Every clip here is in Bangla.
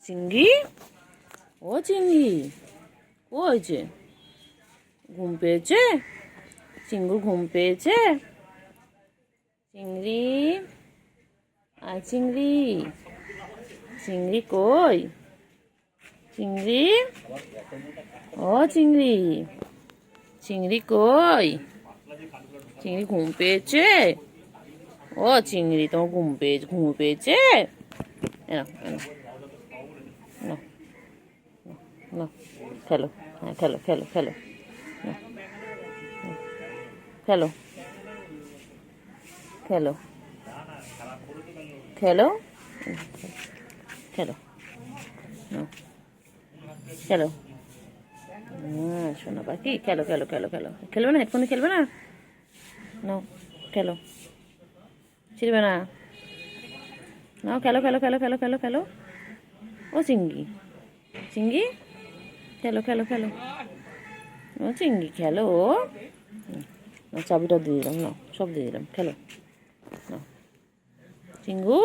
চিংড়ি, ও চিংড়ি, ও হয়েছে? ঘুম পেয়েছে? চিঙ্গুর ঘুম পেয়েছে? চিংড়ি, আয় চিংড়ি, চিংড়ি কই? চিংড়ি, ও চিংড়ি, চিংড়ি কই? চিংড়ি ঘুম পেয়েছে? ও চিংড়ি, তোমার ঘুম পেয়েছে? এনো এনো, নাও, নাও, খেলো, হ্যাঁ খেলো খেলো খেলো, নাও, খেলো খেলো খেলো, খেলো, নাও, খেলো। হ্যাঁ শোনো পাখি, খেলো খেলো খেলো খেলো, খেলবে না? হেডফোনে খেলবে না? নাও, খেলো, ছিড়বে না, নাও খেলো খেলো খেলো খেলো খেলো খেলো। ও চিংড়ি, চিংড়ি, খেলো খেলো খেলো, ও চিংড়ি খেলো। চাবিটা দিয়ে দিলাম, নাও সব দিয়ে দিলাম, খেলো, নাও। চিঙ্গু,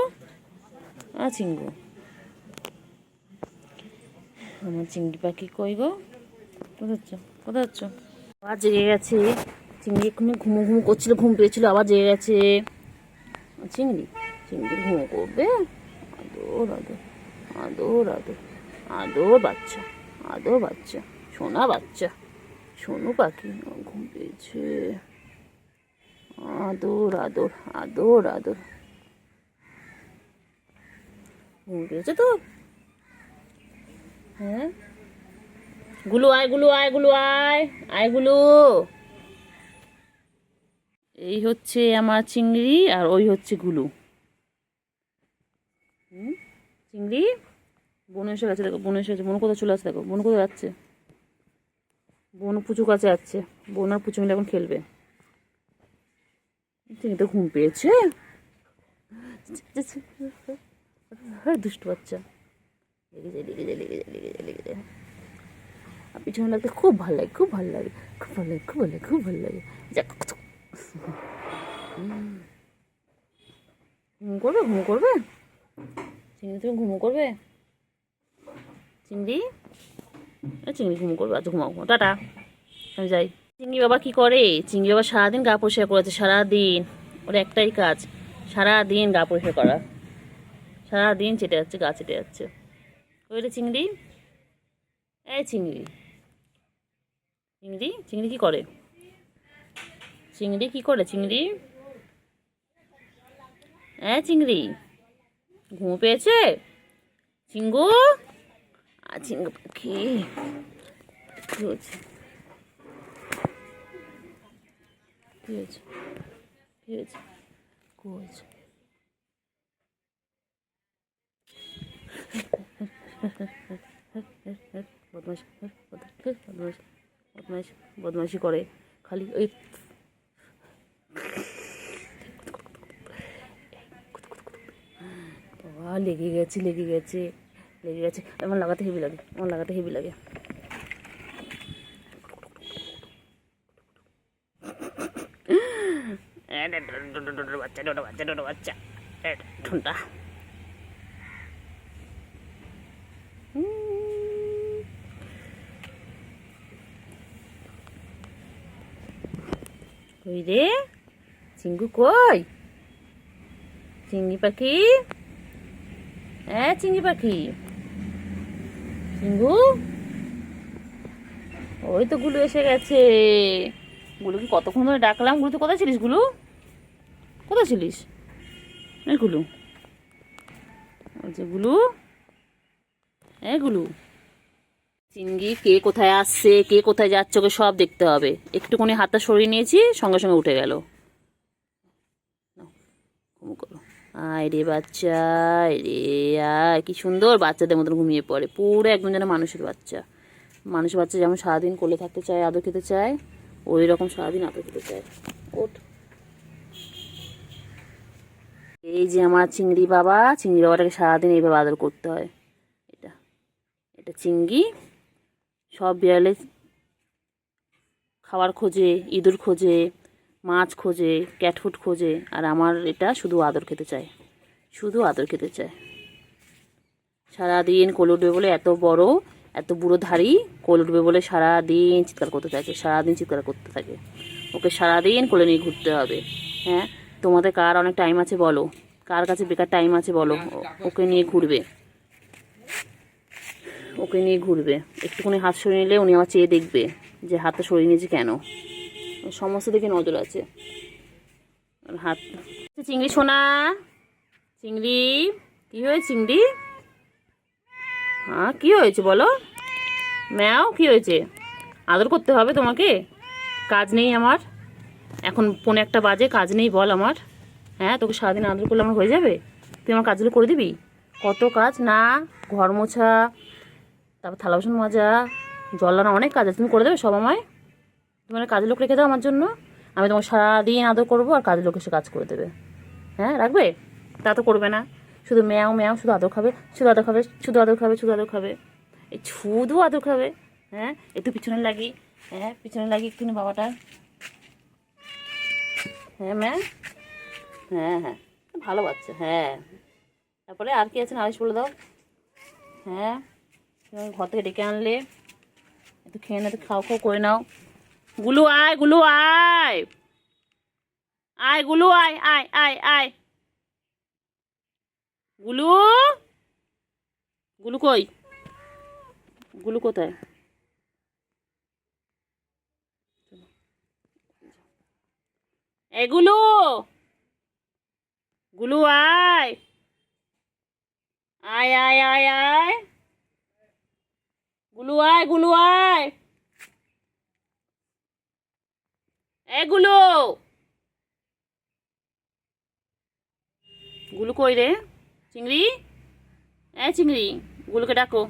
চিঙ্গু, আমার চিংড়ি পাখি কই গো? কোথায় যাচ্ছ? কোথায় যাচ্ছ? আবার জেগে গেছে চিংড়ি, এক্ষুনি ঘুমো ঘুমো করছিল, ঘুম পেয়েছিল, আবার জেগে গেছে। চিংড়ি, চিংড়ি ঘুমো করবে? আদর আদর, আদর আদর, আদর বাচ্চা, আদর বাচ্চা, সোনা বাচ্চা, সোনু পাখি ঘুম পেয়েছে। আদর আদর, আদর আদর, ঘুম পেয়েছে তো? হ্যাঁ, গুলু আয়, গুলু আয়, গুলু আয়, আয় গুলু। এই হচ্ছে আমার চিংড়ি, আর ওই হচ্ছে গুলু। চিংড়ি, বোন এসে গেছে, দেখো বোন এসে গেছে। বোন কোথায় চলে আসছে, দেখো বোন কোথায় যাচ্ছে। বোন পুচু কাছে যাচ্ছে, বোন আর পুচু মিলে এখন খেলবে। চিংড়ি তো ঘুম পেয়েছে, দুষ্টু বাচ্চা। লেগে যায় লেগে যায় লেগে যায় লেগে যায় লেগে যায়। আর পিছনে লাগতে খুব ভালো লাগে, খুব ভালো লাগে, খুব ভালো লাগে, খুব ভালো লাগে, খুব ভালো লাগে। ঘুম করবে, ঘুম করবে চিংড়ি, তুমি ঘুমো করবে? চিংড়ি, চিংড়ি ঘুমো করবে? আচ্ছা ঘুমাও, টাটা, আমি যাই। চিংড়ি বাবা কি করে? চিংড়ি বাবা সারাদিন গা পরিষ্কার করেছে, সারাদিন ওর একটাই কাজ, সারাদিন গা পরিষ্কার করা, সারাদিন চেটে যাচ্ছে, গা চেটে যাচ্ছে। ওই রে চিংড়ি, এই চিংড়ি, চিংড়ি, চিংড়ি কি করে? চিংড়ি কি করে? চিংড়ি, চিংড়ি ঘুম পেয়েছে? চিঙ্গু, চিঙ্গু পাখি, কি হয়েছে? কি হয়েছে? কি হয়েছে? কি হয়েছে? বদমাইশ, বদমাইশ, বদমাইশ, বদমাইশি করে খালি ওই। বাবা লেগে গেছে, লেগে গেছে, লেগে গেছে। আমার লাগাতে হেভি লাগে, আমার লাগাতে হেভি লাগে। বাচ্চা, ডোডো বাচ্চা, ডোডো বাচ্চা, ঠুনটা। কই রে চিঙ্গু, কই চিংড়ি পাখি? চিংড়ি পাখি, চিঙ্গু, ওই তো গুলু এসে গেছে। গুলুকে কতক্ষণ ধরে ডাকলাম। গুলু তো কোথায় ছিলিস? গুলু কোথায় ছিলিস? গুলু, ওই যে গুলু, গুলু। চিংড়ি কে কোথায় আসছে, কে কোথায় যাচ্ছে, ওকে সব দেখতে হবে। একটুখানি হাতটা সরিয়ে নিয়েছি, সঙ্গে সঙ্গে উঠে গেল। ঘুমো করো, আয় রে বাচ্চা, রে আয়। কি সুন্দর বাচ্চাদের মতন ঘুমিয়ে পড়ে, পুরো একদম যেন মানুষের বাচ্চা। মানুষের বাচ্চা যেমন সারাদিন কোলে থাকতে চায়, আদর খেতে চায়, ওই রকম সারাদিন আদর খেতে চায়। ওঠ। এই যে আমার চিংড়ি বাবা, চিংড়ি বাবাটাকে সারাদিন এইভাবে আদর করতে হয়। এটা এটা চিংড়ি, সব বিড়ালে খাবার খোঁজে, ইঁদুর খোঁজে, মাছ খোঁজে, ক্যাটফুট খোঁজে, আর আমার এটা শুধু আদর খেতে চায়, শুধু আদর খেতে চায়। সারাদিন কোলে উঠবে বলে, এত বড় এত বুড়ো ধাড়ি, কোলে উঠবে বলে সারাদিন চিৎকার করতে থাকে, সারাদিন চিৎকার করতে থাকে। ওকে সারাদিন কোলে নিয়ে ঘুরতে হবে। হ্যাঁ, তোমাদের কার অনেক টাইম আছে বলো, কার কাছে বেকার টাইম আছে বলো, ওকে নিয়ে ঘুরবে, ওকে নিয়ে ঘুরবে। একটুখানি হাত সরিয়ে নিলে উনি আমার চেয়ে দেখবে যে হাতটা সরিয়ে নিয়েছে কেন, সমস্ত দিকে নজর আছে। হাত চিংড়ি সোনা, চিংড়ি কি হয়েছে চিংড়ি? হ্যাঁ কী হয়েছে বলো? ম্যাও কী হয়েছে? আদর করতে হবে তোমাকে? কাজ নেই আমার? এখন 1:45 বাজে, কাজ নেই বল আমার? হ্যাঁ, তোকে সারাদিন আদর করলে আমার হয়ে যাবে? তুই আমার কাজগুলো করে দিবি? কত কাজ না, ঘর মোছা, তারপর থালা বাসন মাজা, জল আনা, অনেক কাজ আছে। তুমি করে দেবে সব আমায়? তোমার কাজের লোক রেখে দাও আমার জন্য, আমি তোমার সারাদিন আদর করবো আর কাজের লোক এসে কাজ করে দেবে। হ্যাঁ রাখবে? তা তো করবে না, শুধু ম্যাও ম্যাও, শুধু আদর খাবে, শুধু আদর খাবে, শুধু আদর খাবে, শুধু আদর খাবে, এই শুধু আদর খাবে। হ্যাঁ, একটু পিছনে লাগি, হ্যাঁ পিছনে লাগি একটুখানি বাবাটা। হ্যাঁ ম্যা, হ্যাঁ হ্যাঁ ভালো বাচ্চা। হ্যাঁ, তারপরে আর কি আছে নালিশ বলে দাও। হ্যাঁ, ঘর থেকে ডেকে আনলে একটু খেয়ে না, একটু খাও খাও করে নাও। গুলু আয়, গুলু আয়, আয় গুলু আয়, আয় আয় আয়, গুলু, গুলু কই? গুলু কোথায়? এ গুলু, গুলু আয়, আয় আয় আয় আয়, গুলু আয়, গুলু আয়, এ গুলু, গুলু কই রে? চিংড়ি, এ চিংড়ি, গুলুকে ডাকো।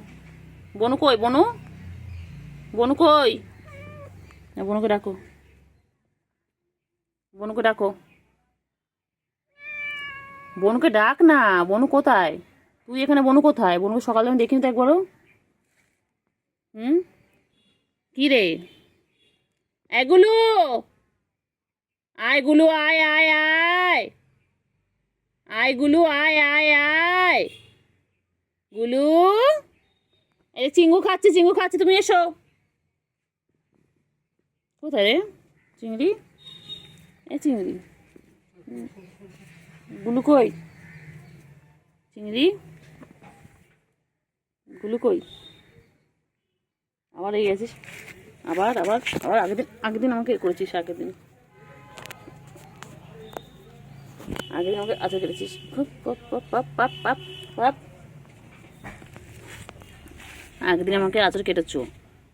বনু কই? বনু, বনু কই? বনুকে ডাকো, বনুকে ডাকো, বনুকে ডাক না। বনু কোথায়? তুই এখানে, বনু কোথায়? বনুকে সকালে আমি দেখিনি তো একবারও। হুম, কি রে? এগুলো আয়, গুলু আয় আয় আয়, আয় গুলু আয় আয় আয়, গুলু, এই চিঙ্গু খাচ্ছে, চিঙ্গু খাচ্ছে, তুমি এসো। কোথায় রে চিংড়ি? এ চিংড়ি, গুলু কই? চিংড়ি, গুলু কই? আবার এই গেছিস, আবার আবার আবার আগের দিন আমাকে করেছিস, আগের দিন আমাকে আচার কেটেছিস। আগের দিন আমাকে আচার কেটেছো,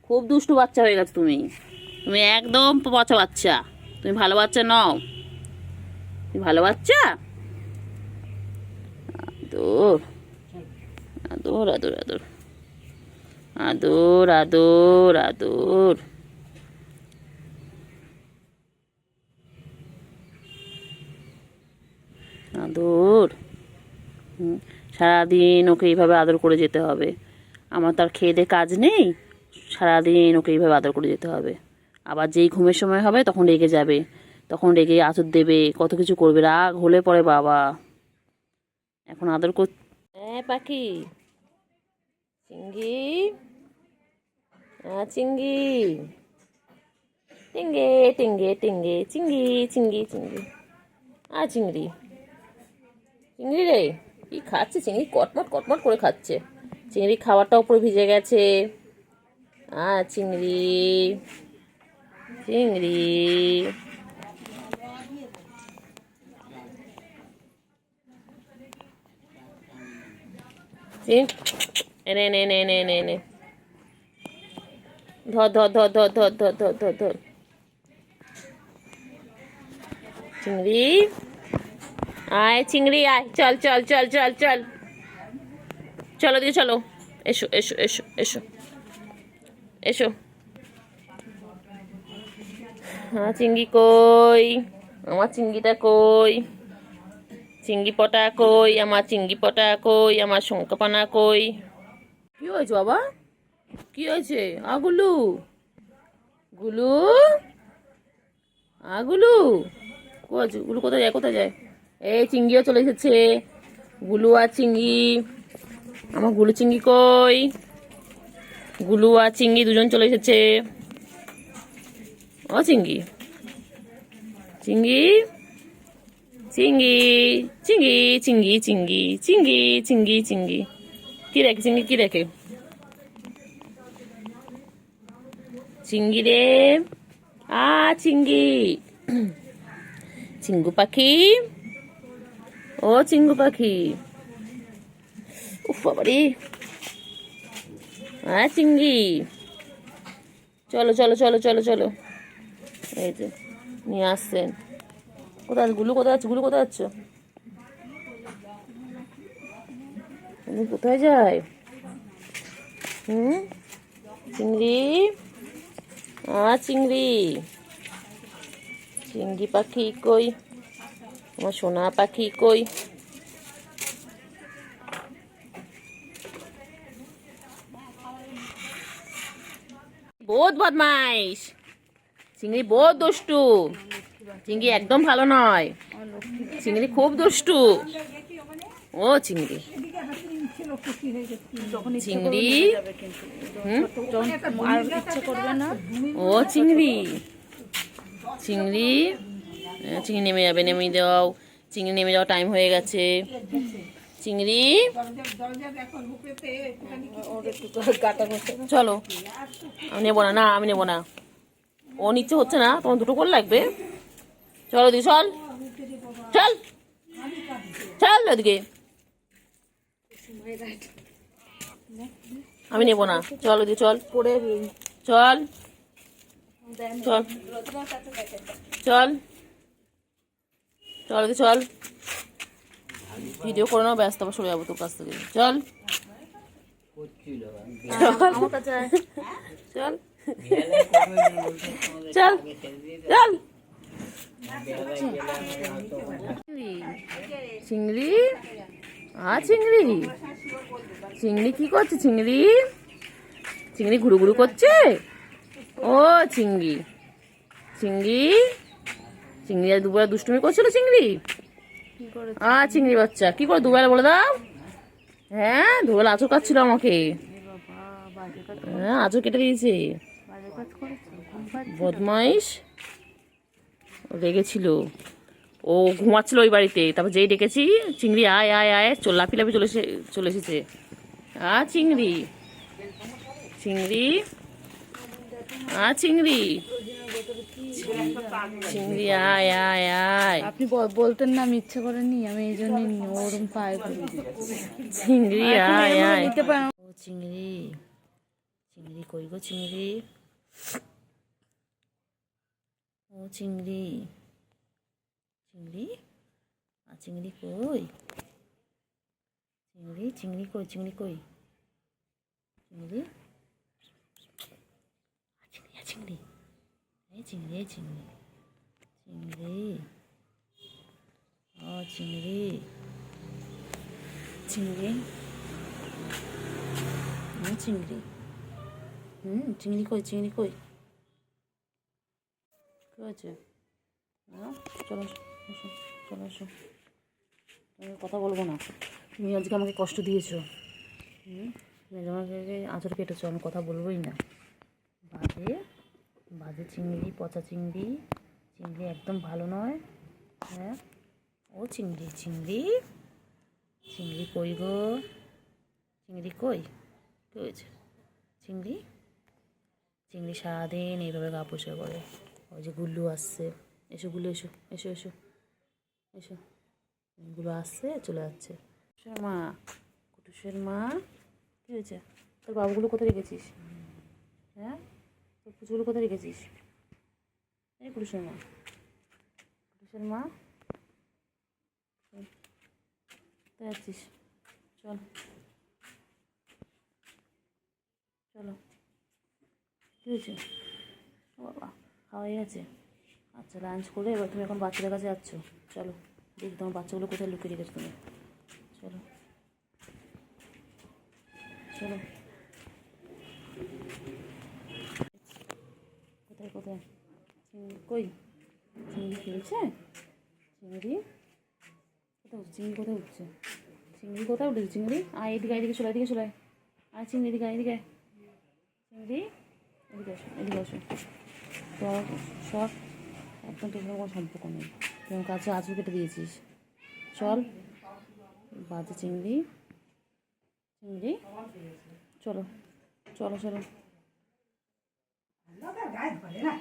খুব দুষ্টু বাচ্চা হয়ে গেছো তুমি, তুমি একদম পচা বাচ্চা, তুমি ভালো বাচ্চা নও, তুমি ভালো বাচ্চা। আদর আদর আদর আদর আদর আদর আদর, আদর। সারাদিন ওকে এইভাবে আদর করে যেতে হবে। আমার তার খেয়ে দিয়ে কাজ নেই, সারাদিন ওকে এইভাবে আদর করে যেতে হবে। আবার যেই ঘুমের সময় হবে তখন রেগে যাবে, তখন রেগে আঁচড় দেবে, কত কিছু করবে, রাগ হলে পরে বাবা। এখন আদর কর। হ্যাঁ পাখি, চিঙ্গি, চিঙ্গি, টিঙ্গে টিঙ্গে টিঙ্গে, চিঙ্গি চিঙ্গি চিঙ্গি, চিংড়ি, চিংড়ি রে কি খাচ্ছে? চিংড়ি কটমট কটমট করে খাচ্ছে, চিংড়ি খাবারটা উপরে ভিজে গেছে। চিংড়ি, চিংড়ি, এনে এনে এনে এনে এনে এনে, ধর ধর ধর ধর ধর ধর ধর ধর ধর, চিংড়ি আয়, চিংড়ি আয়, চল চল চল চল চল, চলো দিকে চলো, এসো এসো এসো এসো এসো। চিংড়ি কই? আমার চিংড়িটা কই? চিংড়ি পটা কই? আমার চিংড়ি পটা কই? আমার শঙ্কাপানা কই? কি হয়েছে বাবা? কি হয়েছে? গুলু, গুলু, গুলু কোথায়? গুলু কোথায় যায়? কোথায় যায়? এই চিংড়িও চলে এসেছে, গুলু আর চিংড়ি। আমার গুলু চিংড়ি কই? গুলু আর চিংড়ি দুজন চলে এসেছে। ও চিংড়ি, চিংড়ি, চিংড়ি, চিংড়ি, চিংড়ি, চিংড়ি, চিংড়ি, চিংড়ি, চিংড়ি, কি দেখে চিংড়ি? কি দেখে চিংড়ি রে? চিংড়ি, চিঙ্গু পাখি, ও চিঙ্গু পাখি, উফ বাবারে, চিংড়ি, চলো চলো চলো চলো চলো, এই যে নিয়ে আসছেন। কোথায় আছে গুলু? কোথায় আছে গুলু? কোথায় আছো? তুমি কোথায় যায়? চিংড়ি, চিংড়ি, চিংড়ি পাখি কই? আমার সোনা পাখি কই? বহুত বদমাইশ চিংড়ি, বহুত দুষ্টু চিংড়ি, একদম ভালো নয় চিংড়ি, খুব দুষ্টু। ও চিংড়ি, চিংড়ি, ও চিংড়ি, চিংড়ি, চিংড়ি নেমে যাবে, নেমে দাও চিংড়ি, নেমে যাওয়া টাইম হয়ে গেছে। চিংড়ি, চলো। আমি নেবো না, না আমি নেবো না, ও নিচ্ছে হচ্ছে না, তোমার দুটো করে লাগবে। চলো দি, চল চল চল ওদিকে, আমি নেবো না, চল ওদিকে চল, চল চল চল চল ওদিকে চল, ভিডিও করে নাও, ব্যস্ত আবার সরে যাবো তোর কাছ থেকে। চল চল চল চল, চিংড়ি, চিংড়ি, চিংড়ি কি করছে? চিংড়ি, চিংড়ি ঘুরু ঘুরু করছে। ও চিংড়ি, চিংড়ি, চিংড়ি আর দুবেলা দুষ্টুমি করছিল চিংড়ি। চিংড়ি বাচ্চা কি করে দুবেলা বলে দাও? হ্যাঁ দুবেলা আঁচড় কাটছিল আমাকে, হ্যাঁ আঁচড় কেটে দিয়েছে, বদমাইশ, রেগেছিল, ও ঘুমাচ্ছিল ওই বাড়িতে, তারপর যেই ডেকেছি চিংড়ি আয় আয় আয়, লাফি লাফি চলে এসেছে। চিংড়ি, চিংড়ি, চিংড়ি, চিংড়ি আয় আয় আয়। আপনি বলতেন না, আমি ইচ্ছে করেনি, আমি এই জন্য ওরম পায়ে চিংড়ি আয় আয়। নিতে পারেন। ও চিংড়ি, চিংড়ি কই গো চিংড়ি? ও চিংড়ি, চিংড়ি, চিংড়ি কই? চিংড়ি, চিংড়ি কই? চিংড়ি কই? চিংড়ি, চিংড়ি, এই চিংড়ি, এই চিংড়ি, চিংড়ি, ও চিংড়ি, চিংড়ি, চিংড়ি, চিংড়ি কই? চিংড়ি কই? কি হয়েছে? চলো এসো, চলো এসো, তুমি কথা বলবো না, তুমি আজকে আমাকে কষ্ট দিয়েছো, তুমি আমাকে আঁচড় কেটেছো, আমি কথা বলবোই না। বাজে, বাজে চিংড়ি, পচা চিংড়ি, চিংড়ি একদম ভালো নয়। হ্যাঁ ও চিংড়ি, চিংড়ি, চিংড়ি কই গো? চিংড়ি কই? কী হয়েছে? চিংড়ি, চিংড়ি সারাদিন এইভাবে গা পরিষ্কার করে। ওই যে গুল্লু আসছে, এসো গুল্লু, এসো এসো এসো এসো, গুলো আসছে চলে যাচ্ছে। মা, কুটুসের মা, কী হয়েছে? তোর বাবুগুলো কোথায় রেখেছিস? হ্যাঁ তোর পুচুগুলো কোথায় রেখেছিস? এই কুটুসের মা, কুটুসের মা, কোথায় যাচ্ছিস? চল চলো, কী হয়েছে? ও বাবা, খাওয়া হয়ে গেছে? আচ্ছা লাঞ্চ করে এবার তুমি এখন বাচ্চাদের কাছে যাচ্ছ। চলো দেখি তোমার বাচ্চাগুলো কোথায় লুকিয়ে রেখেছো তুমি। চলো চলো, কোথায় কোথায় চিংড়ি কই? চিংড়ি খেলছে? চিংড়ি কোথায় উঠছে? চিংড়ি কোথায় উঠছে? চিংড়ি কোথায় উঠেছে চিংড়ি? আয় এদিকে, এদিকে চলে, এদিকে চলে আয় চিংড়ি, এদিকে এদিকে চিংড়ি, এদিকে আসো, এদিকে আসো। তোর সব একদম তোর কোনো সম্পর্ক নেই, তুই আমার কাছে আঁচড় কেটে দিয়েছিস। চল বাজে চিংড়ি, চিংড়ি চলো চলো চলো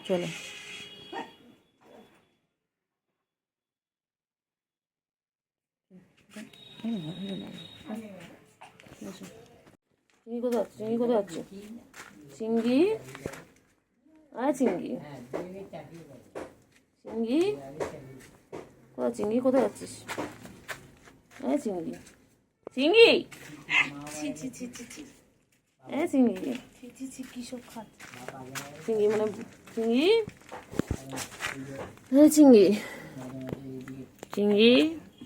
চলো। চিংড়ি কোথায় যাচ্ছে? চিংড়ি কোথায় যাচ্ছে? চিংড়ি আয় চিংড়ি, চিংড়ি কোথায়? চিংড়ি কোথায় যাচ্ছিস? হ্যাঁ চিংড়ি, চিংড়ি ছি ছি ছি ছি ছি হ্যাঁ চিংড়ি, ছি ছি ছি কী সব খাচ্ছে। চিংড়ি মানে চিংড়ি, হ্যাঁ চিংড়ি, চিংড়ি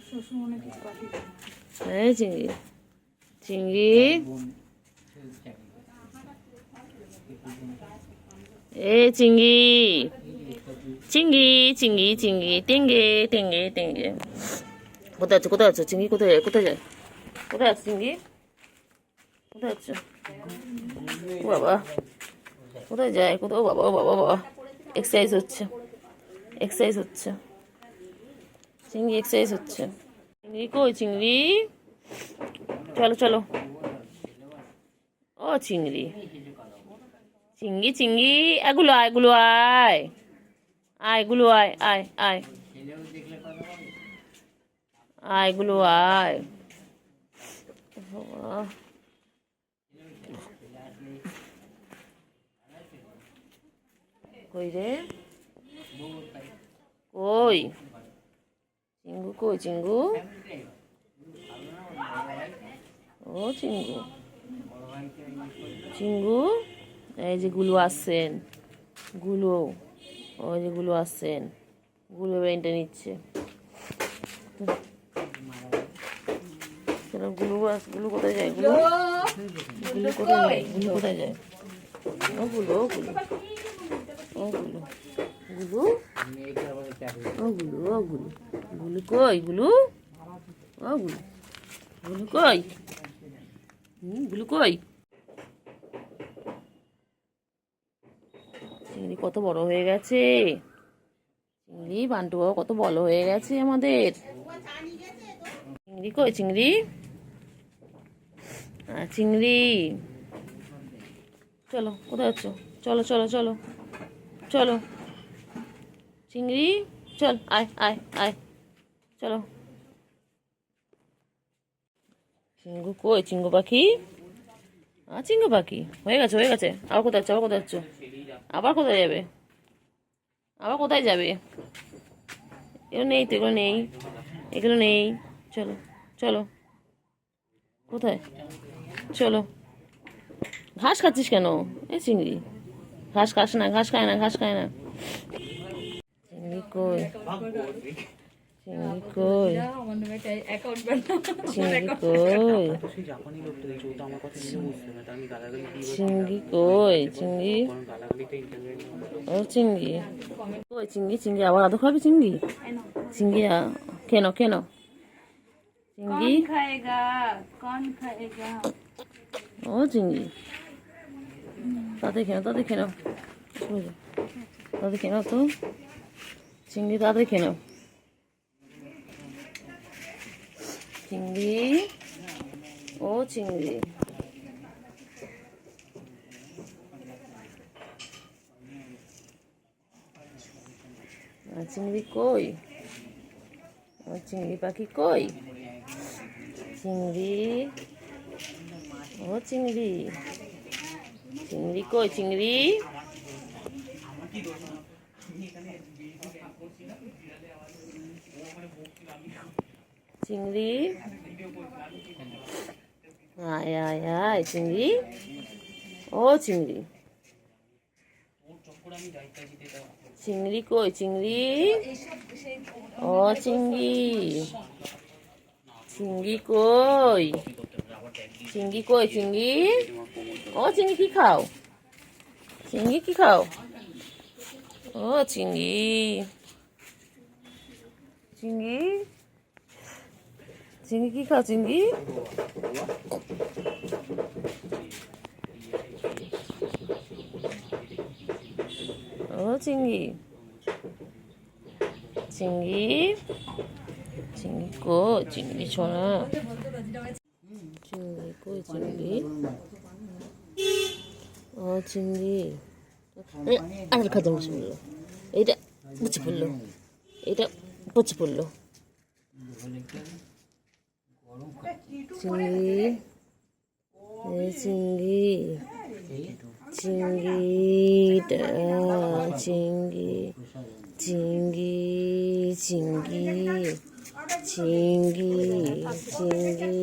শ্বশুর মনে কিছু পাঠিয়ে দেবে। হ্যাঁ চিংড়ি, চিংড়ি এ চিংড়ি, চিংড়ি চিংড়ি চিংড়ি টেঙ্গে টেঙ্গে টেঙ্গে। কোথায় আছো? কোথায় আছো চিংড়ি? কোথায় যায়? কোথায় যায়? কোথায় আছো চিংড়ি? কোথায় আছো? ও বাবা কোথায় যায়? কোথায়? ও বাবা, ও বাবা, বাবা এক্সারসাইজ হচ্ছে, এক্সারসাইজ হচ্ছে চিংড়ি, এক্সারসাইজ হচ্ছে। চিংড়ি কই চিংড়ি? চলো চলো। ও চিংড়ি, চিংড়ি চিংড়ি এগুলো আয়, এগুলো আয়, আয় এগুলো আয়, আয় আয় আয় এগুলো আয়। বাবা, কই রে? কই চিঙ্গু? কই চিঙ্গু? ও চিঙ্গু, চিঙ্গু এই যে গুলো আসছেন, গুলো ওই যে গুলো আসছেন, গুলো বেনটা নিচ্ছে। গুলো গুলো কোথায় যায়? গুলো গুলো কোথায় যায়? গুলো কোথায় যায়? ও গুলো, ও গুলো, ও গুলো, গুলো, ও গুলো, ও গুলো, গুলো কই? গুলো, ও গুলো, গুলো কই? গুলো কই? চিংড়ি কত বড় হয়ে গেছে, চিংড়ি বান্টু বাবা কত বড় হয়ে গেছে আমাদের। চিংড়ি কই চিংড়ি? চিংড়ি চলো, কোথায় আছো? চলো চলো চলো চলো চিংড়ি, চল আয় আয় আয় চলো। চিঙ্গু কই? চিঙ্গু পাখি, চিঙ্গু পাখি হয়ে গেছে, হয়ে গেছে। আবার কোথায় যাচ্ছ? আবার কোথায় যাচ্ছ? আবার কোথায় যাবে? আবার কোথায় যাবে? এগুলো নেই তো, এগুলো নেই, এগুলো নেই। চলো চলো, কোথায়? চলো। ঘাস খাচ্ছিস কেন? এ চিংড়ি ঘাস খাস না, ঘাস খায় না, ঘাস খায় না। চিংড়ি কই? চিংড়ি কই? চিংড়ি কই? চিংড়ি কই? চিংড়ি, ও চিংড়ি কই? চিংড়ি, চিংড়ি আবার আদৌ খাবি চিংড়ি? চিংড়ি কেন কেন? চিংড়ি খাएगा कौन खाएगा? ও চিংড়ি তাড়াতাড়ি খেনো, তাড়াতাড়ি খেনো, তাড়াতাড়ি খেনো তো চিংড়ি, তাড়াতাড়ি খেনো চিংড়ি, ও চিংড়ি। চিংড়ি কই? ও চিংড়ি পাখি কই? চিংড়ি, ও চিংড়ি, চিংড়ি কই? চিংড়ি, চিংড়ি আয় আয় আয় চিংড়ি, ও চিংড়ি, চিংড়ি কই? চিংড়ি, ও চিংড়ি, চিংড়ি কই? চিংড়ি কই? চিংড়ি, ও চিংড়ি কি খাও? চিংড়ি কি খাও? ও চিংড়ি, চিংড়ি, চিংড়ি কি খাও চিংড়ি? ও চিংড়ি, চিংড়ি, চিংড়ি কই চিংড়ি সোনা, চিংড়ি কই চিংড়ি? ও চিংড়ি আঙুল খাতে বসে পড়লো, এইটা বুঝে পড়লো, এইটা বুঝে পড়লো। চিংড়ি, এই চিংড়ি, চিংড়িটা, চিংড়ি, চিংড়ি, চিংড়ি, চিংড়ি, চিংড়ি,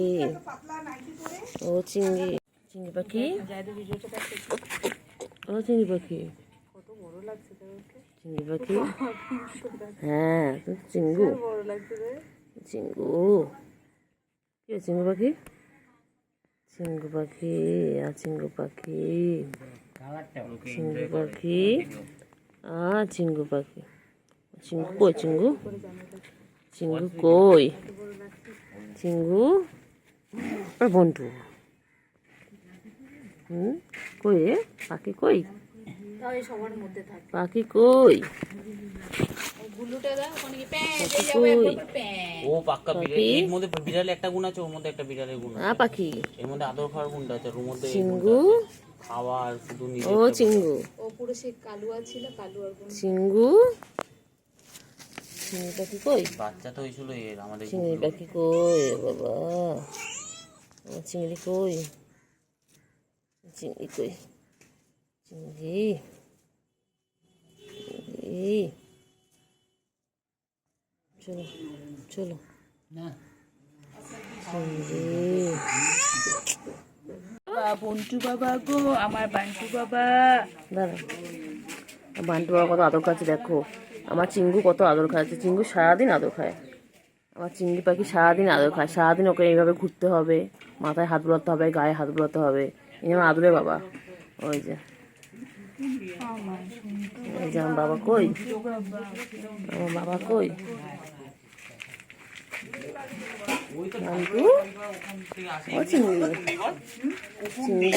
ও চিংড়ি, চিংড়ি পাখি, ও চিংড়ি পাখি, চিংড়ি পাখি, হ্যাঁ চিঙ্গু, চিঙ্গু, কি চিঙ্গু পাখি? চিঙ্গু পাখি, আর চিঙ্গু পাখি, চিঙ্গু পাখি, আর চিঙ্গু পাখি, চিঙ্গু কই চিঙ্গু? চিঙ্গু কই? চিঙ্গু আর বন্টু, কই রে পাখি কই? পাখি কই? ও পাক্কা বিড়াল, এর মধ্যে বিড়ালের একটা গুণ আছে, ওর মধ্যে একটা বিড়ালের গুণ আছে। পাখি এর মধ্যে আদর খাওয়ার গুণটা আছে, ওর মধ্যে চিঙ্গু, খাওয়া আর শুধু ও চিঙ্গু, ও পুরো সে কালুয়া ছিল, কালুয়ার গুণ। চিঙ্গু, চিংড়ি পাখি কই? বাচ্চা তো হয়েছিল এর আমাদের। চিংড়ি পাখি কই বাবা? আমার চিংড়ি কই? চিংড়ি কই? চিংড়ি, চিংড়ি, চলো চলো চিংড়ি, বন্টু বাবা গো, আমার বান্টু বাবা। দাঁড়া, বান্টু বাবা কত আদর খাচ্ছে দেখো, আমার চিঙ্গু কত আদর খাচ্ছে। চিঙ্গু সারাদিন আদর খায়, আমার চিংড়ি পাখি সারাদিন আদর খায়। সারাদিন ওকে এইভাবে ঘুরতে হবে, মাথায় হাত বুলাতে হবে, গায়ে হাত বুলাতে হবে। এই আমার আদরে বাবা। ওই যে, এই যে আমার বাবা কই? আমার বাবা কই? বান্টু, ও চিংড়ি, চিংড়ি,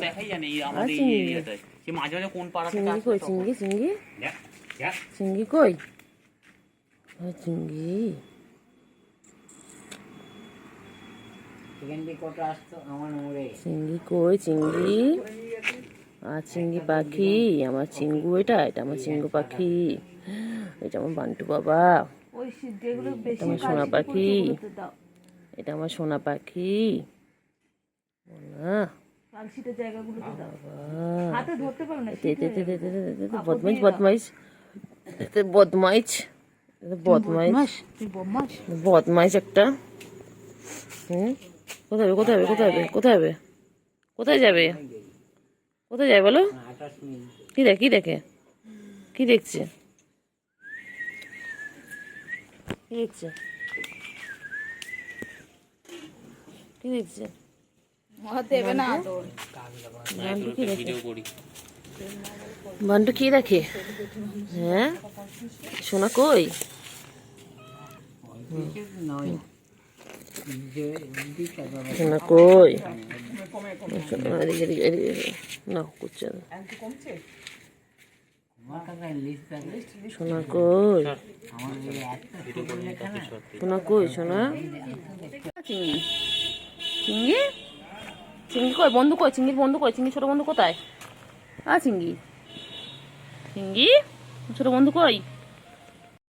দেখাই জানে আমাদের এই এরিয়াটায়, সে মাঝে মাঝে কোন পাড়া থেকে চিংড়ি আসে কই? তখন। চিংড়ি, চিংড়ি, দেখ, দেখ। চিংড়ি কই? ও চিংড়ি, চিংড়ি কই? চিংড়ি, আর চিংড়ি পাখি, আমার চিঙ্গু, এটা এটা আমার চিঙ্গু পাখি, এটা আমার বান্টু বাবা, এটা আমার সোনা পাখি, এটা আমার সোনা পাখি, বদমাইশ বদমাইশ বদমাইশ বদমাইশ বদমাইশ একটা। কোথায় হবে কোথায় হবে কোথায় হবে কোথায় হবে কোথায় যাবে কোথায় যাবে বলো? কি দেখে কি দেখে কি দেখছে কি দেখছে কি দেখছে? দেবে না বান্টু কি দেখে? ভিডিও করি। বান্টু কি দেখে? হ্যাঁ সোনা কই? সোনা কই? না করছে না। সোনা কই? সোনা কই? সোনা চিংড়ি চিংড়ি চিংড়ি কই? বন্ধু কই? চিংড়ির বন্ধু কই? চিংড়ি ছোট বন্ধু কোথায়? চিংড়ি চিংড়ি ছোট বন্ধু কই?